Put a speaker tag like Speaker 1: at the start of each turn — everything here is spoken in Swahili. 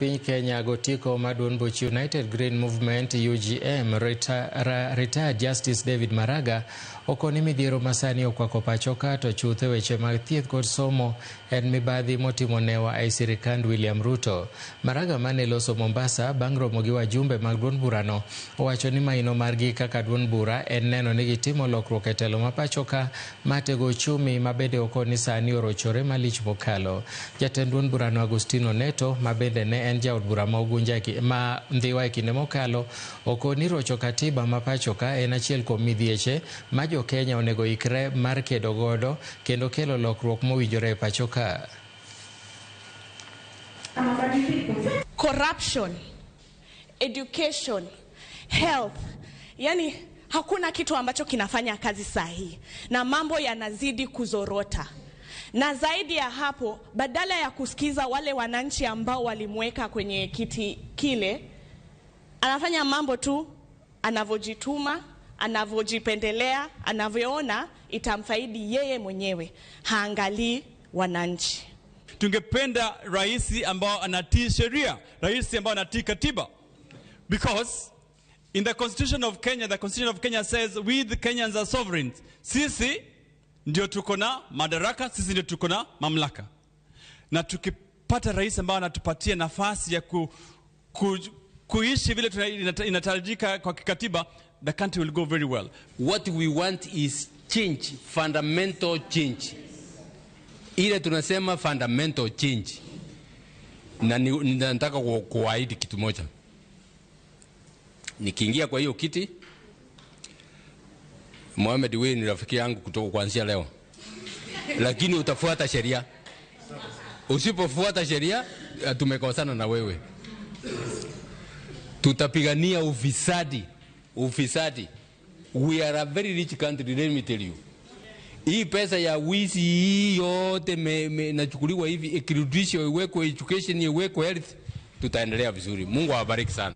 Speaker 1: Piny Kenya gotiko maduon buch United Green Movement UGM retired Justice David Maraga okoni midhiero masani okwako pachoka to chuthe weche mag thieth kod somo en mibadhi motimo newa ai sirikand William Ruto. Maraga mane loso Mombasa bang' romo gi wajumbe mag duond burano owacho ni maino margi kaka duond bura en neno ni gitimo lokruok e telo ma pachoka matego uchumi mabende okoni sani orochore malich mokalo. Jatend duond burano Agustino Neto mabende ne en jaod bura ma Ugunja ma Ndhiwa e kinde mokalo okoni rocho katiba ma pachoka en achiel kuom midhieche ma jo Kenya onego ikre mar kedo godo kendo kelo lokruok mowinjore e pachoka.
Speaker 2: Corruption, education, health, yani hakuna kitu ambacho kinafanya kazi sahihi na mambo yanazidi kuzorota. Na zaidi ya hapo, badala ya kusikiza wale wananchi ambao walimweka kwenye kiti kile, anafanya mambo tu anavojituma, anavojipendelea, anavyoona itamfaidi yeye mwenyewe, haangalii wananchi.
Speaker 3: Tungependa rais ambao anatii sheria, rais ambao anatii katiba. Because in the Constitution of Kenya, the Constitution of Kenya says we the Kenyans are sovereigns. Sisi ndio tuko na madaraka, sisi ndio tuko na mamlaka. Na tukipata rais ambao anatupatia nafasi ya kuishi vile inatarajika kwa kikatiba, the country will go very well.
Speaker 4: What we want is change, fundamental change. Ile tunasema fundamental change. Na nataka kuahidi kitu moja. Nikiingia kwa hiyo kiti, Mohamed wewe ni rafiki yangu kutoka kuanzia leo. Lakini utafuata sheria. Usipofuata sheria, tumekosana na wewe. Tutapigania ufisadi. Ufisadi. We are a very rich country, let me tell you. Hii pesa ya wizi hii yote nachukuliwa hivi, ikirudishwa iwekwe education, iwekwe health, tutaendelea vizuri. Mungu awabariki sana.